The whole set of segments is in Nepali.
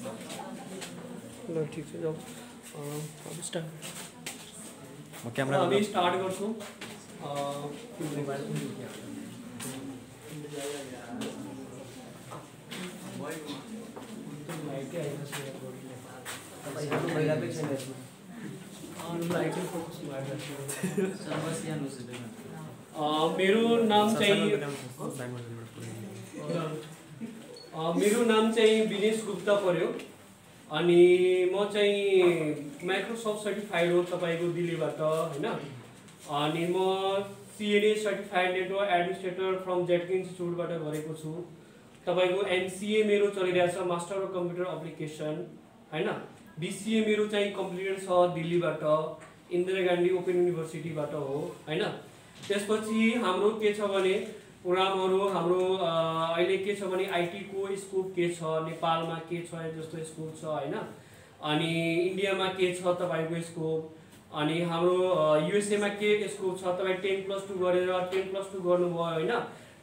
ल ठीक छ जाऊ अब स्टार्ट म क्यामेरा हामी स्टार्ट गर्छौं मेरो नाम चाहिँ विनेश गुप्ता पर्यो अनि म चाहिँ माइक्रोसफ्ट सर्टिफाइड हो तपाईको दिल्लीबाट हैन अनि म CNA certified network administrator from JTK इन्स्टिट्युटबाट गरेको छु तपाईको एमसीए मेरो चलिरहेछ मास्टर अफ कम्प्युटर एप्लिकेसन हैन बीसीए मेरो चाहिँ कम्प्लिटेड छ दिल्लीबाट इन्दिरा गान्धी ओपन युनिभर्सिटीबाट हो हैन त्यसपछि हाम्रो के छ भने प्रोग्रामहरु हाम्रो अहिले के छ भने आईटी को स्कोप के छ नेपालमा के छ जस्तो स्कोप छ हैन अनि इन्डियामा के छ तपाईको स्कोप अनि हाम्रो युएसए मा के स्कोप छ तपाई 10+2 गरेर 10+2 गर्नुभयो हैन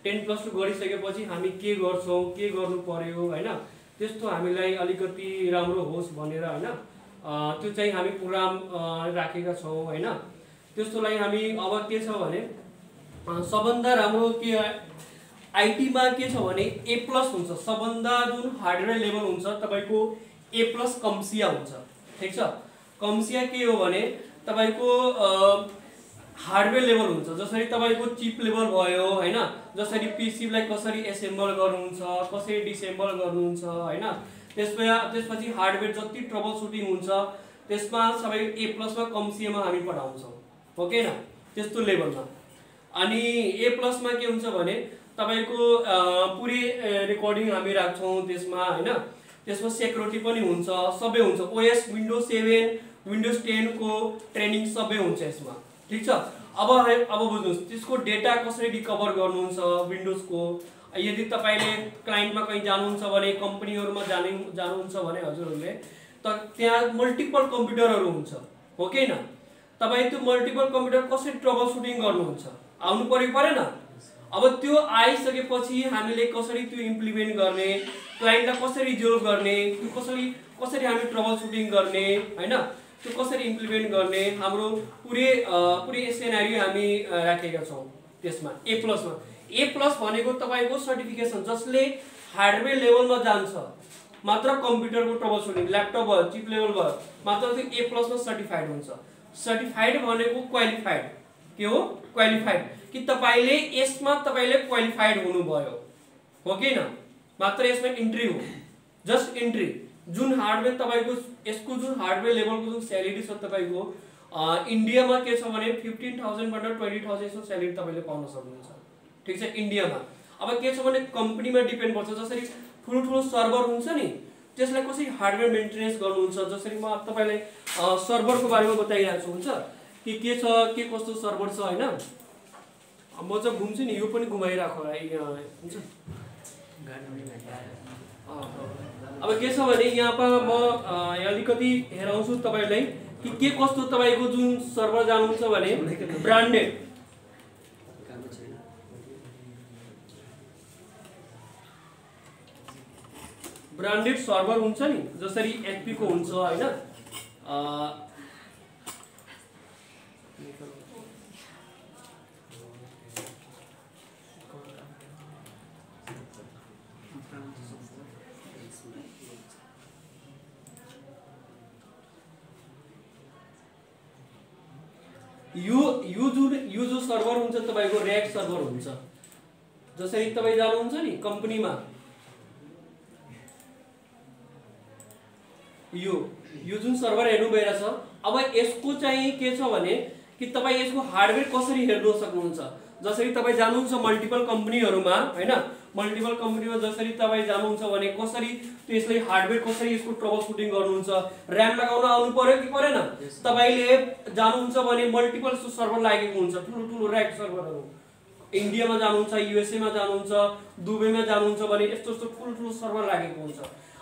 10+2 गरिसकेपछि हामी के गर्छौं के गर्नु पर्यो हैन त्यस्तो हामीलाई अलिकति राम्रो होस् भनेर हैन त्यो चाहिँ हामी प्रोग्राम राखेका छौं हैन त्यस्तोलाई हामी अब के छ भने सबभन्दा राम्रो के आईटी मा के छ भने A+ हुन्छ सबभन्दा जुन हार्डवेयर लेभल हुन्छ तपाईको A+ कम्सिया हुन्छ ठीक छ कम्सिया के हो भने तपाईको हार्डवेयर लेभल हुन्छ जसरी तपाईको चिप लेभल भयो हैन जसरी पीसी लाई कसरी एसेम्बल गर्नुहुन्छ कसरी डिसेम्बल गर्नुहुन्छ हैन त्यसपछि हार्डवेयर जति ट्रबल सुटिङ हुन्छ त्यसमा सबै A+ मा कम्सियामा हामी पढाउँछौं ओके न त्यस्तो लेभलमा अनि A+ मा के हुन्छ भने तपाईको पुरै रेकर्डिङ हामी राख्छौं त्यसमा हैन त्यसमा सेक्युरिटी पनि हुन्छ सबै हुन्छ ओएस विन्डोज 7 विन्डोज 10 को ट्रेनिङ सबै हुन्छ यसमा ठीक छ अब बुझ्नुस् त्यसको डेटा कसरी रिकभर गर्नुहुन्छ विन्डोज को यदि तपाईले क्लाइन्टमा कहीं जानुहुन्छ भने कम्पनीहरुमा जानुहुन्छ भने हजुरहरुले त त्यहाँ मल्टिपल कम्प्युटरहरु हुन्छ हो के न तपाई त्यो मल्टिपल कम्प्युटर कसरी ट्रबल सुटिङ गर्नुहुन्छ आउनु परेन अब त्यो आइसकेपछि हामीले कसरी त्यो इम्प्लिमेन्ट गर्ने क्लाइन्टलाई कसरी रिजल्भ गर्ने त्यो कसरी हामी ट्रबल सुटिङ गर्ने हैन त्यो कसरी इम्प्लिमेन्ट गर्ने हाम्रो पुरै सिनेरियो हामी राखेका छौं त्यसमा A+ मा A+ भनेको तपाईको सर्टिफिकेसन जसले हार्डवेयर लेभलमा जान्छ मात्र कम्प्युटरको ट्रबल सुटिङ ल्यापटप भयो चिप लेभल भयो मात्र त्यो A+ मा सर्टिफाइड हुन्छ सर्टिफाइड भनेको क्वालिफाइड के हो क्वालिफाइड कि तपाईले यसमा तपाईले क्वालिफाइड हुनु भयो हो के न मात्र यसमा इन्ट्री हो जस्ट इन्ट्री जुन हार्डवेयर तपाईको यसको जुन हार्डवेयर लेभलको जुन स्यालेरी छ तपाईको इन्डियामा के छ भने 15000 बाट 20000 सो स्यालेरी तपाईले पाउन सक्नुहुन्छ ठीक छ इन्डियामा अब के छ भने कम्पनीमा डिपेन्ड पर्छ जसरी ठुलो सर्भर हुन्छ नि त्यसलाई कसरी हार्डवेयर मेन्टेनेन्स गर्नुहुन्छ जसरी म तपाईलाई सर्भरको बारेमा बताइरहेको छु हुन्छ के छ के कस्तो सर्भर छ हैन म चाहिँ घुम्छु नि यो पनि घुमाइराखौ हुन्छ अब के छ भने यहाँ म अलिकति हेराउँछु तपाईलाई के कस्तो तपाईको जुन सर्भर जानुहुन्छ भने ब्रान्डेड सर्भर हुन्छ नि जसरी एचपी को हुन्छ हैन यो जो सर्भर हुन्छ तपाईको र्याक सर्भर हुन्छ जसरी तपाई जानुहुन्छ नि कम्पनीमा यो जुन सर्भर हेर्नु भइराछ अब यसको चाहिँ के छ भने कि तपाई यसको हार्डवेयर कसरी हेर्न सक्नुहुन्छ जसरी तपाई जानुहुन्छ मल्टिपल कम्पनीहरुमा हैन मल्टिपल कम्पनीमा जसरी तपाई जानुहुन्छ भने कसरी त्यसले हार्डवेयर कसरी यसको ट्रबल सुटिङ गर्नुहुन्छ र्याम लगाउन आउनु पर्यो कि परेन तपाईले जानुहुन्छ भने मल्टिपल सर्भर लागेको हुन्छ ठुलो र्याक सर्भरहरु इन्डियामा जानुहुन्छ युएसए मा जानुहुन्छ दुबईमा जानुहुन्छ भने यस्तो ठुलो सर्भर लागेको हुन्छ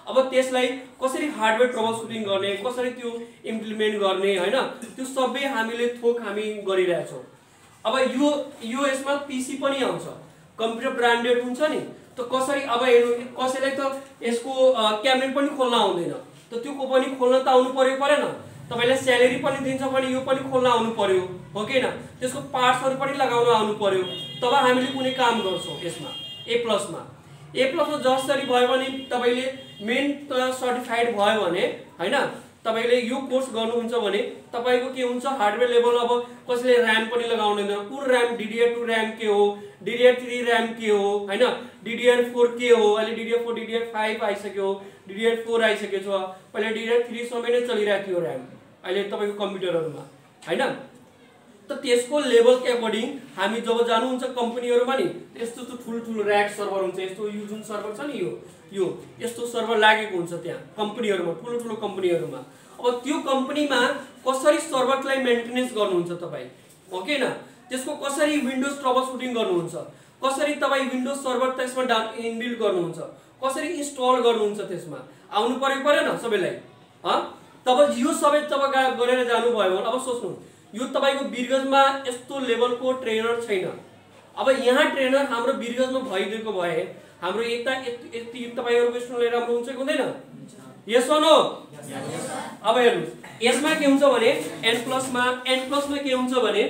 अब त्यसलाई कसरी हार्डवेयर ट्रबल सुटिङ गर्ने कसरी त्यो इम्प्लिमेन्ट गर्ने हैन त्यो सबै हामीले थोक हामी गरिरहेछौं अब यो यसमा पीसी पनि आउँछ कम्प्युटर ब्रान्डेड हुन्छ नि त कसरी अब हेर्नु कसैलाई त यसको क्याबिनेट पनि खोल्न आउँदैन त त्यो को पनि खोल्न त आउनु परेन तपाईलाई स्यालेरी पनि दिन्छ भने यो पनि खोल्न आउनु पर्यो हो कि हैन त्यसको पार्ट्सहरु पनि लगाउन आउनु पर्यो तब हामीले कुनै काम गर्छौं यसमा ए प्लस मा जसरी भयो भने तपाईले मेन सर्टिफाइड भयो भने हैन तपाईले यो कोर्स गर्नुहुन्छ भने तपाईको के हुन्छ हार्डवेयर लेभल अब कसैले र्याम पनि लगाउँदैन कुन र्याम DDR2 र्याम के हो DDR3 र्याम के हो हैन DDR4 के हो अहिले DDR4 DDR5 आइसक्यो DDR4 आइसक्यो छ पहिले DDR3 सम्मै नै चलिरहेको थियो र्याम अहिले तपाईको कम्प्युटरहरुमा हैन त त्यसको लेभल के अकॉर्डिङ हामी जब जानुहुन्छ कम्पनीहरुमा नि यस्तो ठुलो र्याक सर्भर हुन्छ यस्तो यो जुन सर्भर छ नि यो यस्तो सर्भर लागेको हुन्छ त्यहाँ कम्पनीहरुमा ठुलो कम्पनीहरुमा अब त्यो कम्पनीमा कसरी सर्भरलाई मेन्टेनेन्स गर्नुहुन्छ तपाई हो कि हैन त्यसको कसरी विन्डोज ट्रबल सुटिङ गर्नुहुन्छ कसरी तपाई विन्डोज सर्भर त्यसमा इनबिल्ड गर्नुहुन्छ कसरी इन्स्टल गर्नुहुन्छ त्यसमा आउनु परेन सबैलाई ह तब यो सबै तपाईँ गरेर जानु भयो भने अब सोच्नु यो तपाईको बिरगजमा यस्तो लेभलको ट्रेनर छैन अब यहाँ ट्रेनर हाम्रो बिरगजमा भइदिएको भए हाम्रो यति तपाईहरुको स्टुडेन्टले राम्रो हुन्छ कि हुँदैन यस वा नो अब हेर्नुस् यसमा के हुन्छ भने n प्लस मा के हुन्छ भने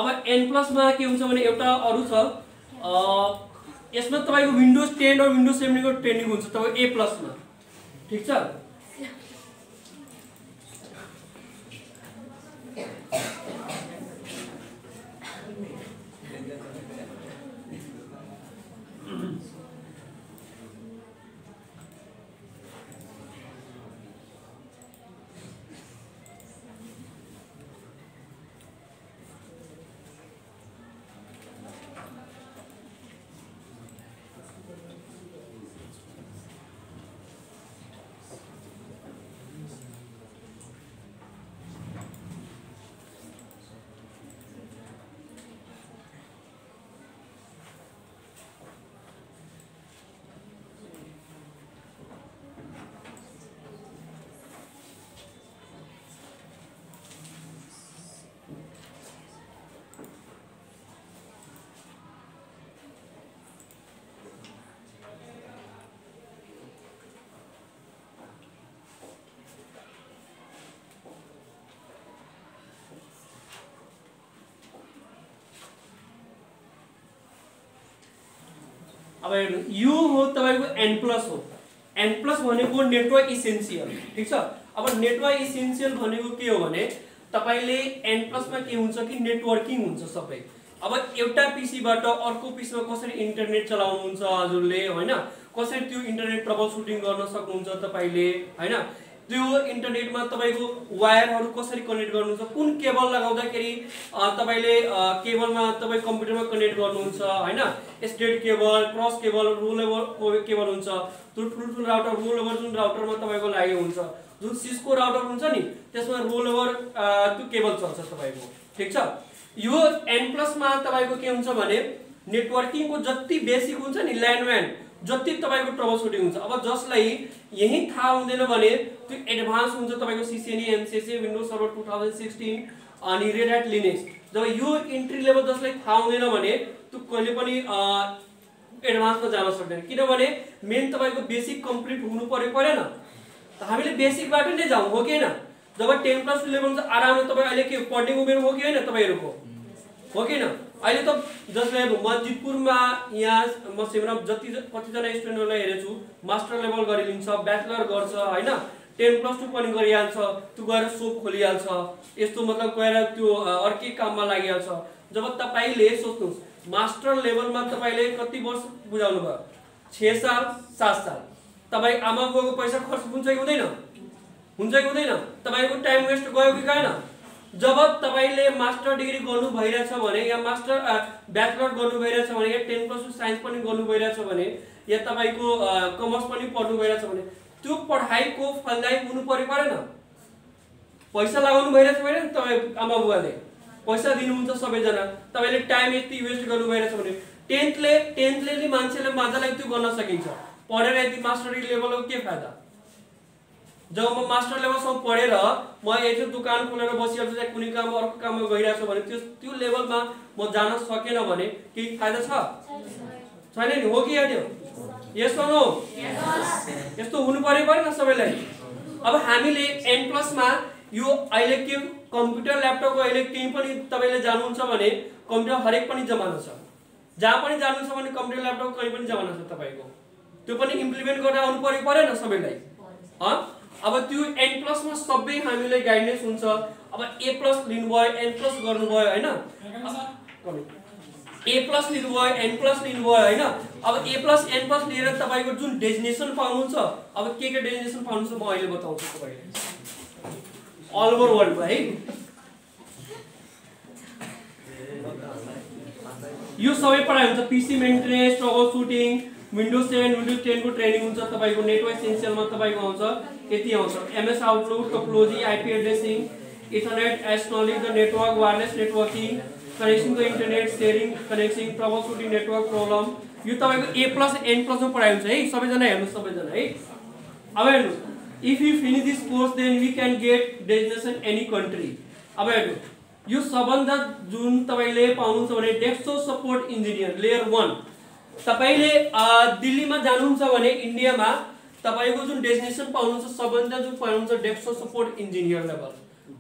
अब n प्लस मा के हुन्छ भने एउटा अरु छ यसमा तपाईको विन्डोज 10 र विन्डोज 7 को ट्रेनिङ हुन्छ तपाईको a प्लस मा ठीक छ अब यो हो तपाईको n प्लस हो n प्लस भनेको नेटवर्क इसेन्शियल ठीक छ अब नेटवर्क इसेन्शियल भनेको के हो भने तपाईले n प्लस मा के हुन्छ कि नेटवर्किङ हुन्छ सबै अब एउटा पीसी बाट अर्को पीसीमा कसरी इन्टरनेट चलाउनु हुन्छ हजुरले हैन कसरी त्यो इन्टरनेट ट्रबल सुटिङ गर्न सक्नुहुन्छ तपाईले हैन त्यो इन्टरनेटमा तपाईको वायरहरु कसरी कनेक्ट गर्नुहुन्छ कुन केबल लगाउँदाखेरि तपाईले केबलमा तपाई कम्प्युटरमा कनेक्ट गर्नुहुन्छ हैन straight cable cross cable roll cable हुन्छ त्यो ठुलो राउटर रोल ओभर जुन राउटरमा तपाईको लागेको हुन्छ जुन सिस्को राउटर हुन्छ नि त्यसमा रोल ओभर त्यो केबल चल्छ तपाईको ठीक छ यो n+ मा तपाईको के हुन्छ भने नेटवर्किङको जति बेसिक हुन्छ नि ल्यान्डम्यान जति तपाईको ट्रबल सुटिङ हुन्छ अब जसलाई यही थाहा हुँदैन भने त्यो एडभान्स हुन्छ तपाईको CCNA MCC विन्डोज सर्भर 2016 अनि रेड ह्याट लिनक्स जब यो इन्ट्री लेभल जसलाई थाहा हुँदैन भने त्यो कहिले पनि एडभान्समा जान सक्दैन किनभने मेन तपाईको बेसिक कम्प्लिट हुनु परेन त हामीले बेसिकबाट नै जाउँ हो कि हैन जब 10+ लेभल हुन्छ आरामले तपाई अहिले के पढ्ने उमेर हो कि हैन तपाईहरुको हो कि हैन अहिले त जसले मस्जिदपुरमा यहाँ म सिमराम कतिजना स्टुडेन्टहरुलाई हेरेछु मास्टर लेभल गरिलिन्छ ब्याचलर गर्छ हैन 10+2 पनि गरिहाल्छ त्यो गएर सोप खोलिहाल्छ यस्तो मतलब गएर त्यो अर्कै काममा लागिहाल्छ जब तपाईले सोच्नुस् मास्टर लेभलमा तपाईले कति वर्ष बुझाउनु भयो 6 साल 7 साल तपाई आमा बुबाको पैसा खर्च हुन्छ कि हुँदैन तपाईको टाइम वेस्ट गयो कि गएन जब तपाईले मास्टर डिग्री गर्नु भइरहेछ भने या मास्टर ब्याचलर गर्नु भइरहेछ भने या 10+2 साइन्स पनि गर्नु भइरहेछ भने या तपाईको कमर्स पनि पढ्नु भइरहेछ भने त्यो पढाइको फलदायी हुनु परेन पैसा लगाउनु भइरहेछ भने तपाई आमा बुबाले पैसा दिनुहुन्छ सबैजना तपाईले टाइम यति वेस्ट गर्नु भइरहेछ भने 10th ले नि मान्छेले मजाले त्यो गर्न सकिन्छ पढेर यति मास्टर डिग्री लेभलको के फाइदा जब म मास्टर लेभलसम्म पढेर म एउटा दुकान खोलेर बसिहाल्छु या कुनै काम अर्को काममा गइरहेछु भने त्यो लेभलमा म जान सकेन भने के फाइदा छ छैन नि, हो कि होइन? यस वा नो? यस्तो हुनु पर्यो परेन सबैलाई? अब हामीले N+ मा यो अहिले के कम्प्युटर ल्यापटपको अहिले केही पनि तपाईले जानुहुन्छ भने कम्प्युटर हरेक पनि जमाना छ, जहाँ पनि जानुहुन्छ भने कम्प्युटर ल्यापटप कहीँ पनि जमाना छ तपाईको, त्यो पनि इम्प्लिमेन्ट गर्न आउनु पर्यो परेन सबैलाई? अब त्यो N+ मा सबै हामीले गाइडेन्स हुन्छ। अब A+ लिनुभयो, N+ गर्नुभयो हैन, A+ लिनुभयो, N+ लिनुभयो हैन। अब A+ N+ लिएर तपाईको जुन डेजिग्नेसन पाउनुहुन्छ, अब के डेजिग्नेसन पाउनुहुन्छ म अहिले बताउँछु तपाईलाई अल ओभर वर्ल्डमा है। यो सबै पढाइ हुन्छ, PC maintenance, trouble shooting, windows 7 windows 10 को ट्रेनिङ हुन्छ तपाईको, नेटवर्क एसेन्शियलमा तपाईको आउँछ यति आउँछ, MS Outlook, topology, IP addressing, Ethernet as knowledge the network, wireless networking, connection to internet, sharing, connecting, troubleshooting, network problem, यो तपाईको A+ N+ मा पढाइ हुन्छ है। सबैजना हेर्नुस्, सबैजना है। अब हेर्नुस्, if you finish this course then we can get designation any country. अब हेर्नुस्, यो सबभन्दा जुन तपाईले पाउनुहुन्छ भने डेस्कटप सपोर्ट इन्जिनियर लेयर 1, तपाईले दिल्लीमा जानुहुन्छ भने इन्डियामा तपाईको जुन डेजिग्नेसन पाउनुहुन्छ सबभन्दा जुन पाउनुहुन्छ डेस्कटप सपोर्ट इन्जिनियर लेभल।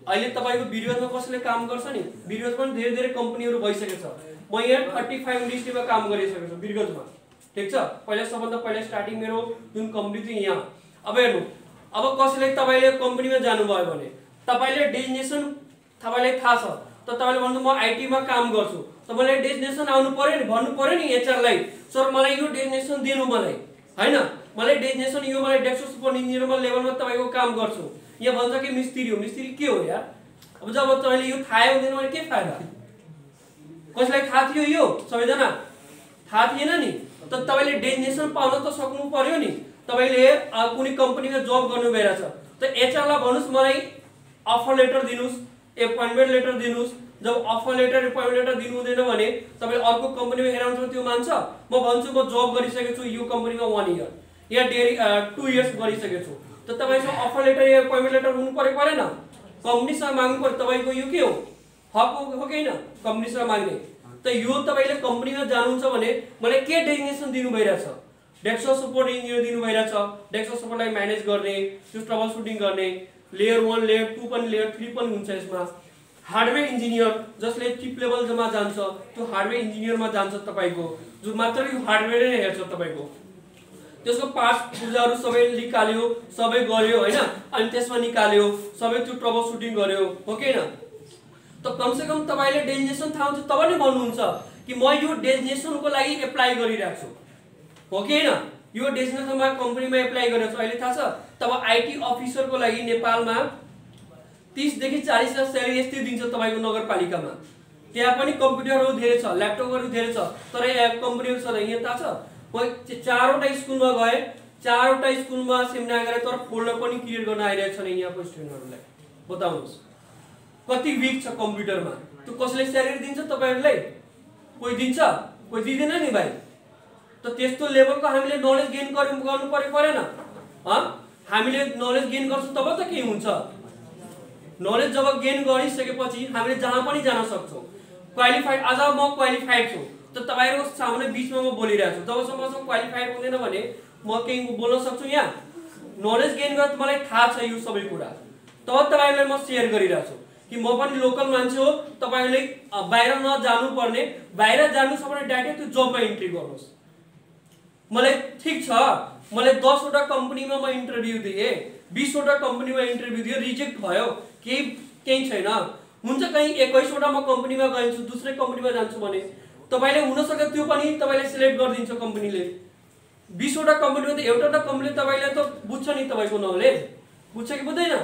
अहिले तपाईको भिडियोमा कसले काम गर्छ नि, भिडियोज पनि धेरै धेरै कम्पनीहरु भइसकेको छ। म यहाँ 35 इन्डस्ट्रीमा काम गरिसकेको छु भिडियोजमा, ठीक छ। पहिला सबभन्दा पहिला स्टार्टिङ मेरो जुन कम्पनी थियो यहाँ। अब हेर्नु, अब कसैले तपाईले कम्पनीमा जानुभयो भने तपाईले डेजिग्नेसन तपाईलाई थाहा छ, त तपाईले भन्नु म आईटी मा काम गर्छु, तपाईले डेजिग्नेसन आउनु पर्यो नि, भन्नु पर्यो नि एचआर लाई, सर मलाई यो डेजिग्नेसन दिनु मलाई, हैन मलाई डेजिग्नेसन यो, मलाई डेस्कटप सपोर्ट इन्जिनियरमा लेभलमा तपाईको काम गर्छु। यहाँ भन्छ कि मिस्त्री हो, मिस्त्री के हो यार? अब जब तपाईले यो थाहा हुँदैन भने के फाइदा? कसैलाई थाहा थियो यो? सबैजना थाहा थिएन नि, त तपाईले डेजिग्नेसन पाउन त सक्नु पर्यो नि। तपाईले कुनै कम्पनीमा जब गर्नु भइराछ त एचआर लाई भन्नुस् मलाई अफर लेटर दिनुस्, एपोइन्टमेन्ट लेटर दिनुस्। जब अफर लेटर एपोइन्टमेन्ट लेटर दिनु हुँदैन भने तपाईले अर्को कम्पनीमा हेराउनुहुन्छ, त्यो मान्छ? म भन्छु म जब गरिसकेको छु यो कम्पनीमा 1 इयर या 2 इयर्स गरिसकेको छु, त तपाईको अफर लेटर या एपोइन्टमेन्ट लेटर हुनु पर्यो परेन? कम्पनीसँग माग्नु पर्यो, तपाईको यो के हो? हक हो कि हैन कम्पनीसँग माग्ने? त यो तपाईले कम्पनीमा जानुहुन्छ भने मलाई के डेजिग्नेसन दिनु भइराछ? डेस्कटप सपोर्ट इन्जिनियर दिनु भइराछ, डेस्कटप सपोर्टलाई म्यानेज गर्ने, त्यो ट्रबल सुटिङ गर्ने, लेयर 1 लेयर 2 पनि लेयर 3 पनि हुन्छ यसमा। हार्डवेयर इन्जिनियर जसले चिप लेभलमा जान्छ, त्यो हार्डवेयर इन्जिनियरमा जान्छ तपाईको, जो मात्र यो हार्डवेयर नै हेर्छ तपाईको, त्यसको पार्ट्स पुर्जाहरु सबै निकाल्यो, सबै गर्यो हैन, अनि त्यसमा निकाल्यो, सबै त्यो ट्रबल सुटिङ गर्यो, हो कि हैन? त कम से कम तपाईले डेजिग्नेसन थाहा हुन्छ तब नै भन्नुहुन्छ कि म यो डेजिग्नेसनको लागि एप्लाई गरिरहेको छु, हो कि हैन? यो डेजिग्नेसनमा कम्पनीमा एप्लाई गरेको छु, अहिले थाहा छ? तब आईटी अफिसरको लागि नेपालमा 30 देखि 40 लाख स्यालेरी यस्तै दिन्छ तपाईको नगरपालिकामा। त्यहाँ पनि कम्प्युटरहरु धेरै छ, ल्यापटपहरु धेरै छ, तर यहाँ कम्पनीहरु छ यहाँ थाहा छ? म 4वटा स्कुलमा गए, 4वटा स्कुलमा सेमिनार गरे, तर फोल्डर पनि क्रिएट गर्न आइरहेको छैन यहाँको स्टुडेन्टहरुलाई। बताउनुस् कति वीक छ कम्प्युटरमा? त्यो कसले स्यालेरी दिन्छ तपाईहरुलाई? कोही दिन्छ? कोही दिदैन नि भाइ। त त्यस्तो लेभलको हामीले नलेज गेन गर्नु पर्यो परेन? हामीले नलेज गेन गर्छौं तब त के हुन्छ? नलेज जब गेन गरिसकेपछि हामीले जहाँ पनि जान सक्छौं। क्वालिफाइड, आज म क्वालिफाइड छु, त तपाईहरुको सामने बीचमा म बोलिरहेको छु, जबसम्म म क्वालिफाइड हुँदैन भने म केही बोल्न सक्छु यहाँ? नलेज गेन गर्दा मलाई थाहा छ यो सबै कुरा, तब तपाईहरुलाई म शेयर गरिरहेछु कि म पनि लोकल मान्छे हो, तपाईहरुले बाहिर नजानु पर्ने, बाहिर जानु छ भने डाइरेक्ट त्यो जबमा इन्ट्री गर्नुस्। मलाई ठीक छ, मलाई 10 वटा कम्पनीमा म इन्टरभ्यु दिए, 20 वटा कम्पनीमा इन्टरभ्यु दिए, रिजेक्ट भयो, केही छैन। हुन्छ कहीं 21 वटा म कम्पनीमा गइन्छु, दुसरै कम्पनीमा जान्छु भने तपाईले हुन सक्छ त्यो पनि तपाईले सिलेक्ट गरिदिन्छ कम्पनीले। 20 वटा कम्पनीमा त एउटा कम्पनीले तपाईले त बुझ्छ नि तपाईको नलेज, बुझ्छ कि बुझ्दैन?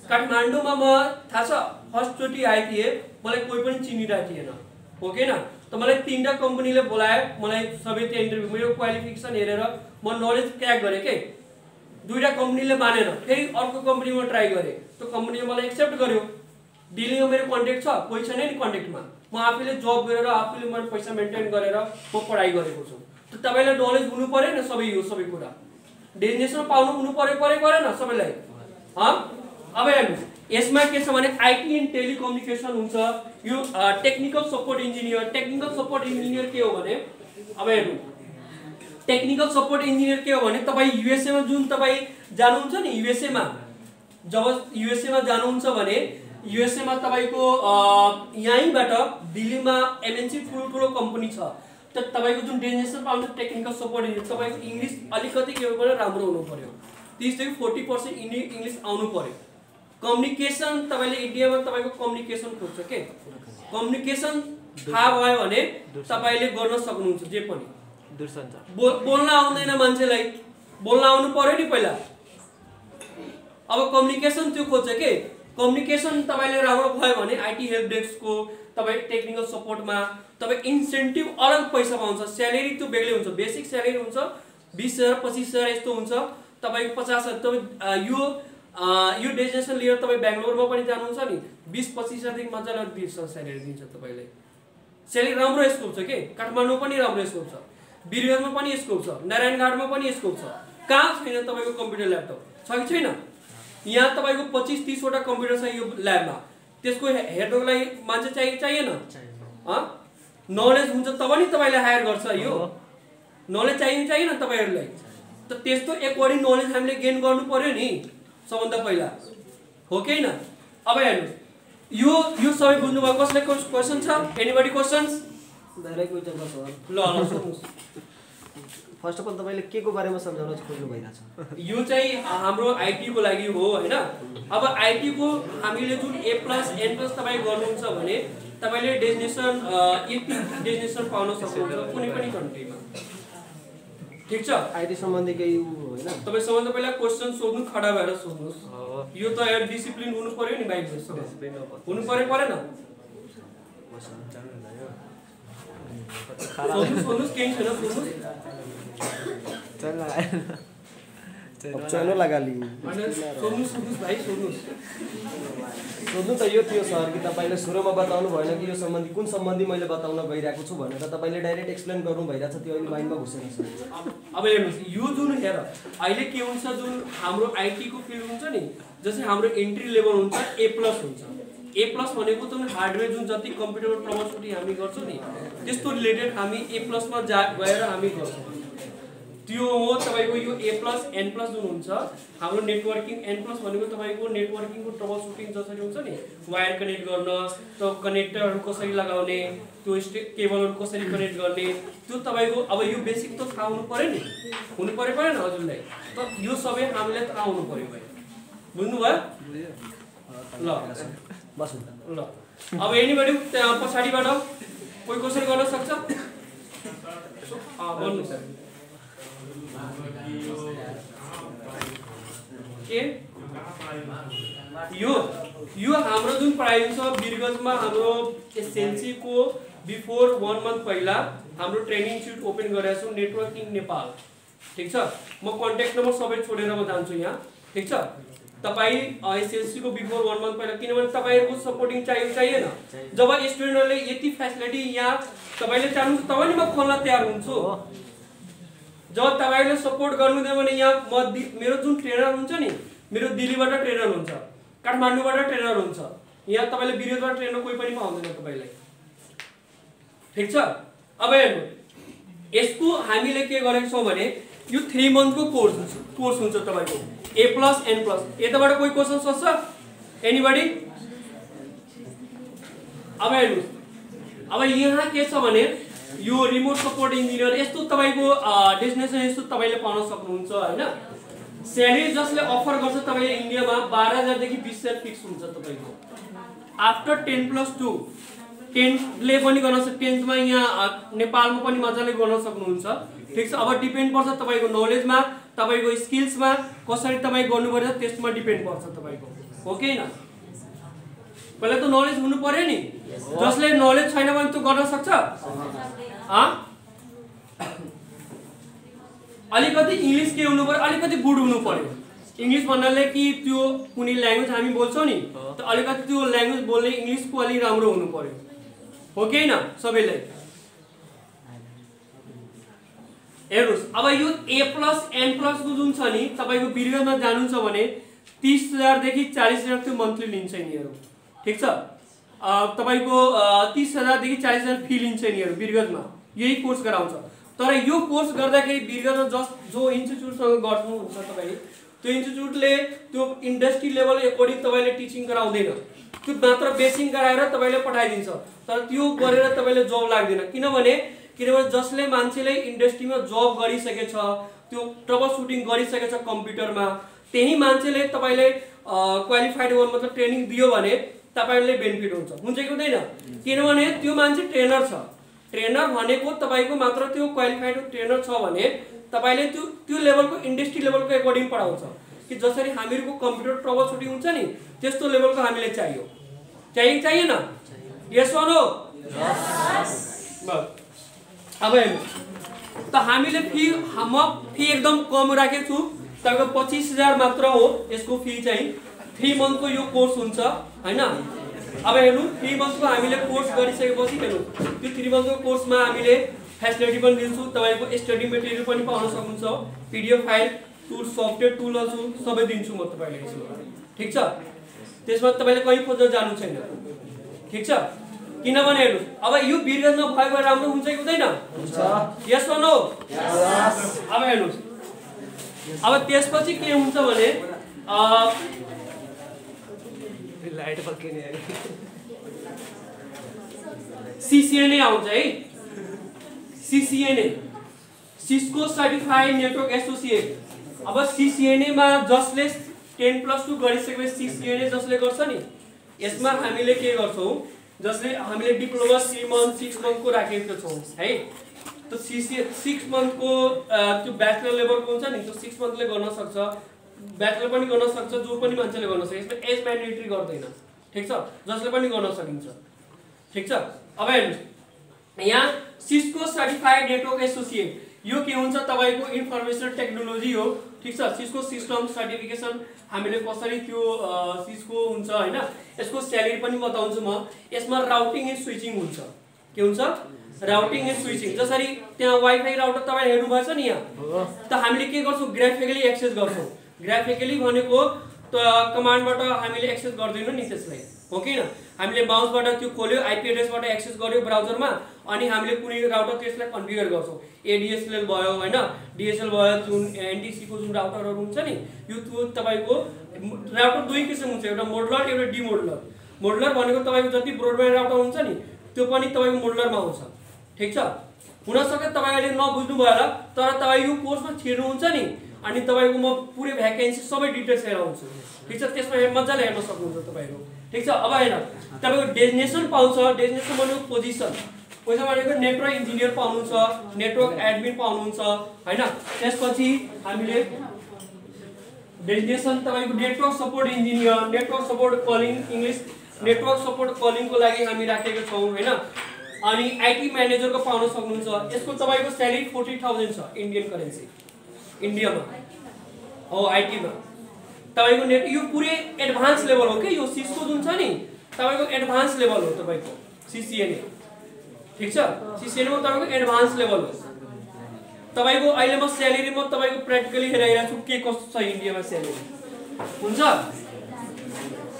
काठमाडौँमा म थाहा छ फर्स्ट चोटी आए थिए, मलाई कोही पनि चिनिरहेको थिएन, हो कि हैन? त मलाई 3टा कम्पनीले बोलायो, मलाई सबै त्यो इन्टरभ्यु मेरो क्वालिफिकेसन हेरेर म नलेज क्र्याक गरे के। 2टा कम्पनीले मानेन, फेरि अर्को कम्पनीमा ट्राई गरे, त्यो कम्पनीले मलाई एक्सेप्ट गर्यो। दिल्लीमा मेरो कन्ट्याक्ट छ, कोही छैन नि कन्ट्याक्टमा, म आफैले जब गरेर आफैले मैले पैसा मेन्टेन गरेर म पढाइ गरेको छु। त तपाईलाई नलेज हुनु पर्यो नि सबै यो सबै कुरा, डेजिग्नेसन पाउनु हुनु परेन सबैलाई? अब हेर्नु यसमा के छ भने आईटी एन्ड टेलिकम्युनिकेसन हुन्छ, यो technical support engineer. Technical support engineer के हो भने अब हेर्नु टेक्निकल सपोर्ट इन्जिनियर के हो भने तपाईँ युएसए मा जुन तपाईँ जानुहुन्छ नि, युएसए मा जब युएसए मा जानुहुन्छ भने युएसए मा तपाईको यहीँबाट दिल्लीमा एमएनसी ठुलो कम्पनी छ, त तपाईको जुन डेजिग्नेसन पाउनु टेक्निकल सपोर्ट इन्जिनियर, तपाईको इंग्लिश अलिकति के पनि राम्रो हुनु पर्यो, 30 देखि 40% इंग्लिश आउनु पर्यो। कम्युनिकेसन तपाईले इन्डियामा तपाईको कम्युनिकेसन खोज्छ के, कम्युनिकेसन थाहा भयो भने तपाईले गर्न सक्नुहुन्छ जे पनि। दूरसञ्चार बोल्न आउँदैन मान्छेलाई, बोल्न आउनु पर्यो नि पहिला। अब कम्युनिकेसन त्यो खोज्छ के, कम्युनिकेसन तपाईले राम्रो भयो भने आईटी हेल्प डेस्कको तपाई टेक्निकल सपोर्टमा तपाई इन्सेन्टिभ अलग पैसा पाउँछ, स्यालेरी त्यो बेग्लै हुन्छ। बेसिक स्यालेरी हुन्छ 20,000 25,000 यस्तो हुन्छ, तपाईको 50,000। तपाई यो डेजिग्नेसन लिएर तपाई बेंगलोरमा पनि जानुहुन्छ नि, 20-25,000 देखि मजाले 20,000 स्यालेरी दिन्छ तपाईलाई। स्यालेरी राम्रो स्कोप छ के, काठमाडौँ पनि राम्रो स्कोप छ, बिरगंजमा पनि स्कोप छ, नारायणघाटमा पनि स्कोप छ। कहाँ छैन तपाईको कम्प्युटर ल्यापटप छ कि छैन? यहाँ तपाईको 25-30 वटा कम्प्युटर छ यो ल्याबमा, त्यसको हेर्नको लागि मान्छे चाहिएन? नलेज हुन्छ तब नि तपाईलाई हायर गर्छ। यो नलेज चाहिएन तपाईहरुलाई, त त्यस्तो एक बढी नलेज हामीले गेन गर्नु पर्यो नि सबभन्दा पहिला, हो कि हैन? अब हेर्नु यो सबै बुझ्नु भयो? कसले क्वेशन छ? Anybody questions? धेरै क्वेशन छ सर। ल सोध्नुस्। फर्स्ट अफ अल तपाईले के को बारेमा सम्झाउन खोज्नु भइराछ? यो चाहिँ हाम्रो आईटी को लागि हो हैन। अब आईटी को हामीले जुन A+N+ तपाई गर्नुहुन्छ भने तपाईले डेजिग्नेसन डेजिग्नेसन पाउन सक्नुहुन्छ कुनै पनि कन्ट्रीमा, ठीक छ? आईटी सम्बन्धी केही हैन, तपाई सबभन्दा पहिला क्वेशन सोध्नु, खडा भएर सोध्नुस्। यो त यार डिसिप्लिन हुनु पर्यो नि भाइ, हुनु परेन? सोध्नुस् केही छैन, सोध्नुस्। अब चलो लगा ली। सोध्नुस् भाइ, सोध्नुस्। सोध्नु त यो थियो सर कि तपाईले सुरुमा बताउनु भएन कि यो सम्बन्धी कुन सम्बन्धी मैले बताउन गइरहेको छु भनेर, तपाईले डाइरेक्ट एक्सप्लेन गर्नु भइराछ, त्यो अहिले माइन्डमा घुसेन सर। अब हेर्नुस् यो जुन हेर अहिले के हुन्छ, जुन हाम्रो आईटी को फिल्ड हुन्छ नि, जस्तै हाम्रो एन्ट्री लेभल हुन्छ A+ हुन्छ। A+ भनेको त हार्डवेयर जुन जति कम्प्युटर ट्रबल सुटिङ हामी गर्छौं नि, त्यस्तो रिलेटेड हामी A+ मा गएर हामी गर्छौं। त्यो हो तपाईको यो A+N+ जुन हुन्छ हाम्रो नेटवर्किङ। N+ भनेको तपाईको नेटवर्किङको ट्रबल सुटिङ जसरी हुन्छ नि, वायर कनेक्ट गर्न, त्यो कनेक्टरहरु कसरी लगाउने, त्यो केबलहरु कसरी कनेक्ट गर्ने, त्यो तपाईको अब यो बेसिक त थाहा हुनु पर्यो नि, हुनु परेन हजुरलाई? त यो सबै हामीले थाहा हुनु पर्यो भाइ, बुझ्नु भयो? ल बस ल अब एनीबडी पछाडीबाट कोही क्वेशन गर्न सक्छ? भन्नु सर। के यो हाम्रो जुन प्राइम छ बिरगंजमा, हाम्रो एसएनसी को बिफोर 1 मन्थ पहिला हाम्रो ट्रेनिङ इन्स्टिट्युट ओपन गरेको छु, नेटवर्किङ नेपाल, ठीक छ? म कन्ट्याक्ट नम्बर सबै छोडेर म जान्छु यहाँ, ठीक छ? तपाई एसएलसी को बिफोर 1 मन्थ पहिला, किनभने तपाईहरुको सपोर्टिङ चाहिएन। जब स्टुडेन्टहरुले यति फ्यासिलिटी यहाँ तपाईले चाहनुहुन्छ तब नि म खोल्न तयार हुन्छु। जब तपाईले सपोर्ट गर्नुहुँदैन भने यहाँ मेरो जुन ट्रेनर हुन्छ नि, मेरो दिल्लीबाट ट्रेनर हुन्छ, काठमाडौँबाट ट्रेनर हुन्छ, यहाँ तपाईले बिरगंजबाट ट्रेनर कोही पनि पाउँदैन तपाईलाई, ठीक छ? अब हेर्नु यसको हामीले के गरेको छौं भने यो 3 मन्थ को कोर्स हुन्छ तपाईको A+N+। यताबाट कोही क्वेशन सोध्छ? एनीबडी? अब हेर्नु अब यहाँ के छ भने यो रिमोट सपोर्ट इन्जिनियर यस्तो तपाईको डेस्टिनेसन यस्तो तपाईले पाउन सक्नुहुन्छ हैन। स्यालेरी जसले अफर गर्छ तपाईले इन्डियामा 12,000 देखि 20,000 फिक्स हुन्छ तपाईको। आफ्टर 10+2 10 ले पनि गर्न सक्छ, 10th मा यहाँ नेपालमा पनि मजाले गर्न सक्नुहुन्छ, ठीक छ? अब डिपेन्ड पर्छ तपाईको नलेजमा, तपाईको स्किल्समा, कसरी तपाई गर्नुपर्छ त्यसमा डिपेन्ड पर्छ तपाईको, हो कि हैन? पहिला त नलेज हुनु पर्यो नि, जसले नलेज छैन भने त्यो गर्न सक्छ? अलिकति इंग्लिश के हुनु पर्यो, अलिकति गुड हुनु पर्यो। इंग्लिश भन्नाले कि त्यो कुनै ल्याङ्ग्वेज हामी बोल्छौं नि, त अलिकति त्यो ल्याङ्ग्वेज बोल्ने इंग्लिश को अलि राम्रो हुनु पर्यो, हो कि हैन? सबैलाई हेर्नुस् अब यो A+N+ को जुन छ नि, तपाईको बिरगंजमा जानुहुन्छ भने 30,000 देखि 40,000 त्यो मन्थली लिन्छ यिनीहरु, ठीक छ? तपाईको 30,000 देखि 40,000 फी लिन्छ यिनीहरु बिरगंजमा, यही कोर्स गराउँछ। तर यो कोर्स गर्दाखेरि वीरगन्जमा जो इन्स्टिट्युटसँग गर्नुहुन्छ तपाईले त्यो इन्स्टिट्युटले त्यो इन्डस्ट्री लेभल एकोर्डिङ तपाईले टिचिङ गराउँदैन, त्यो मात्र बेसिक गराएर तपाईले पठाइदिन्छ, तर त्यो गरेर तपाईले जब लाग्दैन। किनभने जसले मान्छेले इन्डस्ट्रीमा जब गरिसकेछ, त्यो ट्रबल सुटिङ गरिसकेछ कम्प्युटरमा, त्यही मान्छेले तपाईले क्वालिफाइड वन मतलब ट्रेनिङ दियो भने तपाईले बेनिफिट हुन्छ कि हुँदैन? किनभने त्यो मान्छे ट्रेनर छ, ट्रेनर भनेको तपाईको मात्र त्यो क्वालिफाइड ट्रेनर छ भने तपाईले त्यो लेभलको इन्डस्ट्री लेभलको एकोर्डिङ पढाउँछ कि जसरी हामीहरुको कम्प्युटर ट्रबल सुटिङ हुन्छ नि त्यस्तो लेभलको हामीले चाहिएन? यस वा नो? अब हेर्नु त हामीले फी एकदम कम राखेको छु, तपाईको 25,000 मात्र हो यसको फी चाहिँ। 3 मन्थको यो कोर्स हुन्छ हैन। अब हेर्नु 3 मन्थको हामीले कोर्स गरिसकेपछि हेर्नु त्यो 3 मन्थको कोर्समा हामीले फ्यासिलिटी पनि दिन्छु, तपाईको स्टडी मटेरियल पनि पाउन सक्नुहुन्छ, पीडीएफ फाइल, टुल, सफ्टवेयर टुलहरु सबै दिन्छु म तपाईलाई यसमा। ठीक छ? त्यसमा तपाईले कहीं खोज्न जानु छैन। ठीक छ? किनभने हेर्नु अब यो वीरगन्जमा भएको राम्रो हुन्छ कि हुँदैन? हुन्छ। यस वा नो? यस। अब हेर्नु अब त्यसपछि के हुन्छ भने लाइट पक्किने सीसीएनए आउँछ है। CCNA Cisco certified network associate. अब सीसीएनए मा जसले 10+2 गरिसकेपछि सीसीएनए जसले गर्छ नि यसमा हामीले के गर्छौं, जसले हामीले डिप्लोमा 3 मन्थ 6 मन्थ को राखेको छौं है। तो 6 मन्थ को त्यो ब्याचलर लेभलको हुन्छ नि त्यो 6 मन्थले गर्न सक्छ, ब्याचलर पनि गर्न सक्छ, जो पनि मान्छेले गर्न सक्छ। यसमा एज म्यान्डेटरी गर्दैन। ठीक छ? जसले पनि गर्न सकिन्छ। ठीक छ? अब हेर्नु यहाँ सिस्को सर्टिफाइड नेटवर्क एसोसिएट यो के हुन्छ तपाईको इन्फर्मेसन टेक्नोलोजी हो। ठीक छ? सिस्को सिस्टम सर्टिफिकेसन हामीले कसरी त्यो सिस्को हुन्छ हैन, यसको स्यालेरी पनि बताउँछु म। यसमा राउटिङ एन्ड स्विचिङ हुन्छ। के हुन्छ? Routing and switching. जसरी त्यहाँ वाइफाई राउटर तपाई हेर्नु भएछ नि यहाँ, त हामीले के गर्छौं, ग्राफिकली एक्सेस गर्छौं। ग्राफिकली भनेको त कमान्डबाट हामीले एक्सेस गर्दैनौं नि त्यसलाई, हो कि न? हामीले माउसबाट त्यो खोल्यो, आईपी एड्रेसबाट एक्सेस गर्यो ब्राउजरमा, अनि हामीले कुनै राउटर त्यसलाई कन्फिगर गर्छौं। एडीएसएल भयो हैन, डीएसएल भयो, जुन एनटीसी को जुन राउटरहरु हुन्छ नि यो त्यो तपाईको राउटर दुई किसिम हुन्छ, एउटा मोडुलर एउटा डिमोडुलर। मोडुलर भनेको तपाईको जति ब्रोडब्यान्ड राउटर हुन्छ नि त्यो पनि तपाईको मोडुलरमा आउँछ। ठीक छ? हुन सक्छ तपाईले नबुझ्नु भयो होला, तर तपाई यो कोर्समा छिर्नुहुन्छ नि अनि तपाईको म पुरै भ्याकेन्सी सबै डिटेल्स हेरेर आउँछु। ठीक छ? त्यसमा मजाले हेर्न सक्नुहुन्छ तपाईहरु। ठीक छ? अब हेर्न तपाईको डेजिग्नेसन पाउँछ। डेजिग्नेसन भनेको पोजिसन भनेको नेटवर्क इन्जिनियर पाउनुहुन्छ, नेटवर्क एडमिन पाउनुहुन्छ हैन। त्यसपछि हामीले डेजिग्नेसन तपाईको network support engineer, network support calling, English network support calling को लागि हामी राखेको छौं हैन। अनि आईटी म्यानेजर को पाउन सक्नुहुन्छ। यसको तपाईको स्यालेरी 40,000 छ इन्डियन करेन्सी इन्डियामा हो। आईटी मा तपाईको नेट यो पुरै एडभान्स लेभल हो के, यो सिस्को जुन छ नि तपाईको एडभान्स लेभल हो तपाईको सीसीएनए। ठीक छ? सीसीएनए मा तपाईको एडभान्स लेभल हो। तपाईको अहिले म स्यालेरी म तपाईको प्र्याक्टिकली हेराइरा छु के कस्तो छ इन्डियामा स्यालेरी। हुन्छ?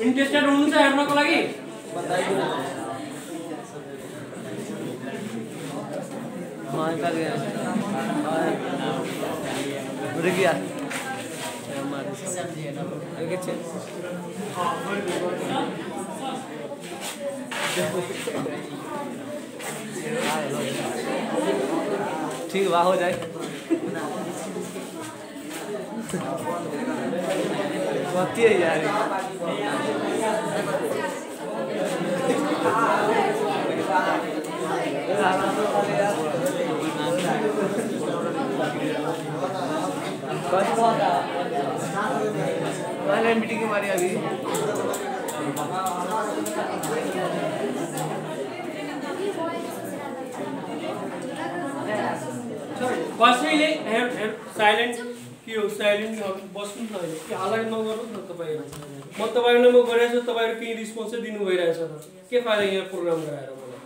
इन्ट्रेस्टेड हुनुहुन्छ हेर्नको लागि? बताइदिनु। रुकिया ठीक बा हो जाए। बाकी है यार मीटिंग की मारी अभी कसैले साइलेन्ट के हो, साइलेन्ट बस्नु न अहिले के हालै नगर्नु न तपाईहरु। म तपाईहरुलाई म गरेछु, तपाईहरु केही रिस्पोन्स दिनु भइरहेछ त के फाइदा यहाँ प्रोग्राम गराएर मलाई?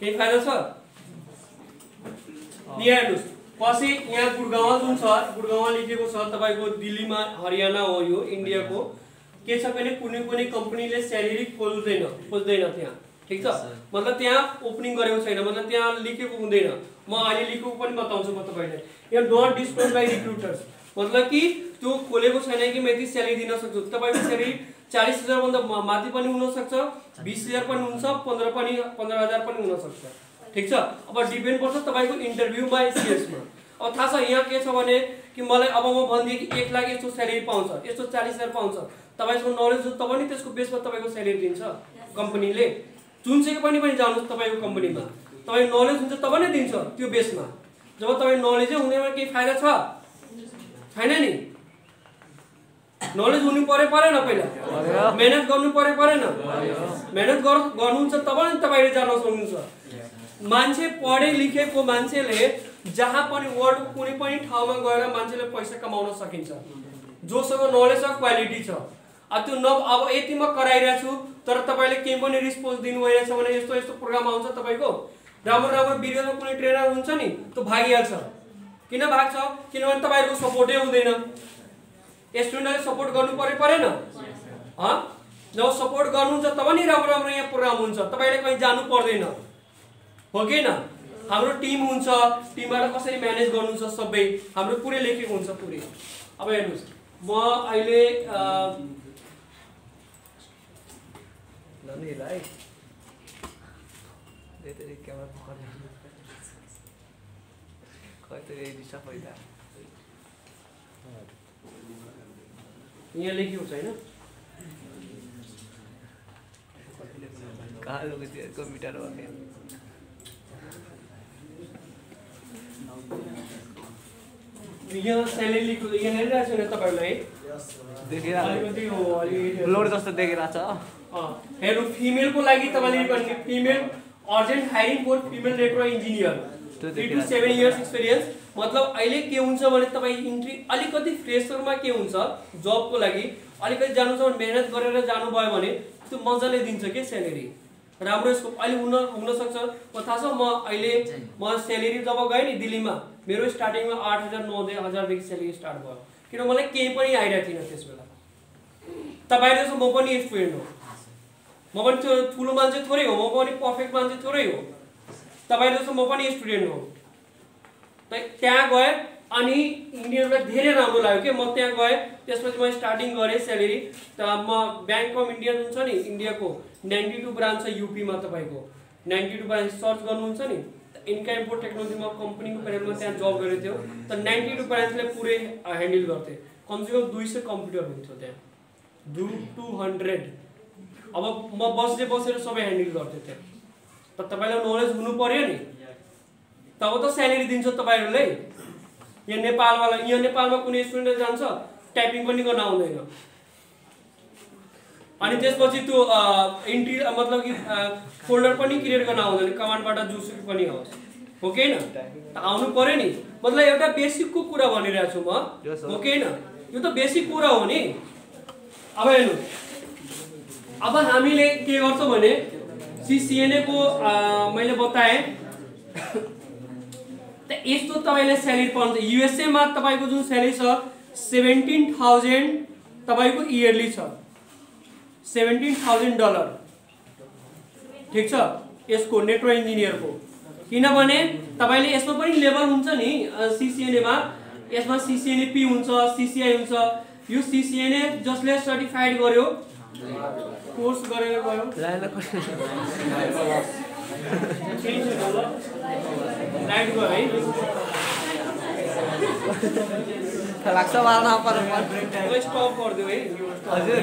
केही फाइदा छ? यहाँ हेर्नुस् पछि यहाँ गुडगाउँ जुन छ, गुडगाउँ लेखेको छ तपाईको दिल्लीमा हरियाणा हो यो इन्डियाको। के छ भने कुनै पनि कम्पनीले स्यालेरी खोज्दैन त्यहाँ। ठीक छ। मतलब त्यहाँ ओपनिङ गरेको छैन, मतलब त्यहाँ लेखेको हुँदैन। म अहिले लेखेको पनि बताउँछु म तपाईँलाई। यहाँ डोन्ट डिस्क्लोज बाइ रिक्रुटर्स, मतलब कि त्यो खोलेको छैन कि म यति स्यालेरी दिन सक्छु। तपाईँको स्यालेरी 40,000 भन्दा माथि पनि हुन सक्छ, 20,000 पनि हुन्छ, 15,000 पनि हुन सक्छ, ठीक छ। अब डिपेन्ड पर्छ तपाईँको इन्टरभ्यूमा स्किल्समा। अब थाहा छ यहाँ के छ भने कि मलाई अब म भनिदिएँ कि 1 लाख यस्तो स्यालेरी पाउँछ, यस्तो 40,000 पाउँछ, तपाईँसँग नलेज हुन्छ तब नि त्यसको बेसमा तपाईँको स्यालेरी दिन्छ कम्पनीले। जुनसुकै पनि जानुहोस् तपाईँको कम्पनीमा, तपाईँको नलेज हुन्छ तब नै दिन्छ त्यो बेसमा। जब तपाईँ नलेजै हुँदैन केही फाइदा छ छैन नि। नलेज हुनु परेन, पहिला मेहनत गर्नु परेन। मेहनत गर्नुहुन्छ तब नि तपाईँले जान सक्नुहुन्छ। मान्छे पढे लेखेको मान्छेले जहाँ पनि वर्ल्डको कुनै पनि ठाउँमा गएर मान्छेले पैसा कमाउन सकिन्छ, जोसँग नलेज र क्वालिटी छ। त्यो अब यति म कराइरहेको छु तर तपाईँले केही पनि रिस्पोन्स दिनु भइरहेछ भने यस्तो यस्तो प्रोग्राम आउँछ तपाईँको, राम्रो भिडियोमा कुनै ट्रेनर हुन्छ नि त्यो भागिहाल्छ। किन भाग्छ? किनभने तपाईँहरूको सपोर्टै हुँदैन। स्टुडेन्टले सपोर्ट गर्नु परेन? जब सपोर्ट गर्नुहुन्छ तब नि राम्रो यहाँ प्रोग्राम हुन्छ, तपाईँले कहीँ जानु पर्दैन, हो कि न। हाम्रो टिम हुन्छ, टिमबाट कसरी म्यानेज गर्नुहुन्छ सबै हाम्रो पुरै लेखेको हुन्छ पुरै। अब हेर्नुहोस् म अहिले यहाँ लेखेको छैन कम्प्युटर यहाँ स्यालेरी लेखेको यहाँ हेरिरहेको छु नि तपाईँहरूलाई लोड जस्तो देखिरहेछ। हेर्नु फिमेलको लागि तपाईँले गर्ने female urgent hiring for female network engineer 3 to 7 years experience. मतलब अहिले के हुन्छ भने तपाईँ इन्ट्री अलिकति फ्रेसरमा के हुन्छ जबको लागि अलिकति जानु छ भने मेहनत गरेर जानुभयो भने त्यो मजाले दिन्छ के स्यालेरी, राम्रो स्कोप अहिले हुन सक्छ। थाहा छ म स्यालेरी जब गएँ नि दिल्लीमा मेरो स्टार्टिङमा 8,000 9,000 देखि स्यालेरी स्टार्ट भयो, किन मलाई केही पनि आइडिया थिएन त्यस बेला। तपाईहरु जस्तो म पनि स्टुडेन्ट हो, म पनि ठुलो मान्छे थोरै हो, म पनि पर्फेक्ट मान्छे थोरै हो, तपाईहरु जस्तो म पनि स्टुडेन्ट हो। त्यहाँ गए अनि इन्डियनलाई धेरै राम्रो लाग्यो के, म त्यहाँ गए त्यसपछि म स्टार्टिङ गरे स्यालेरी त म बैंक अफ इन्डिया हुन्छ नि इन्डियाको 92 ब्रान्च छ यूपी मा, तपाईको 92 ब्रान्च सर्च गर्नुहुन्छ नि इन्का इम्पोर्ट टेक्नोलोजीमा कम्पनीको पेरोलमा त्यहाँ जब गरेको थियो त 92 ब्रान्चले पुरै ह्यान्डल गर्थे। कमसेकम 200 कम्प्युटर हुन्थ्यो त्यहाँ 200। अब म बसेर सबै ह्यान्डल गर्थे त्यहाँ। त तपाईलाई नलेज हुनु पर्यो नि, तब त स्यालेरी दिन्छ तपाईहरुले। यहाँ नेपालमा कुनै स्टुडेन्ट जान्छ टाइपिङ पनि गर्न आउँदैन, अनि त्यसपछि त्यो इन्ट्री मतलब कि फोल्डर पनि क्रिएट गर्न आउँदैन, कमान्डबाट जुसुकै पनि होस्, हो कि हैन? त आउनु पर्यो नि। मतलब एउटा बेसिकको कुरा भनिरहेको छु म, हो कि हैन? यो त बेसिक कुरा हो नि। अब हेर्नु, अब हामीले के गर्छौं भने सीसीएनए को मैले बताएँ त यस्तो तपाईले स्यालेरी पाउनुहुन्छ। यूएसए मा तपाईको जुन स्यालेरी छ 17,000 तपाईको इयरली छ, $17,000, ठीक छ यसको नेटवर्क इन्जिनियर को। किनभने तपाईले यसमा पनि लेभल हुन्छ नि सीसीएनए मा, यसमा सीसीएनए पी हुन्छ, सीसीआई हुन्छ। यो सीसीएनए जसले सर्टिफाइड गर्यो कोर्स गरेर गयो राइट गयो है लाग्छ वाला नपर स्टप गरिदियो है हजुर।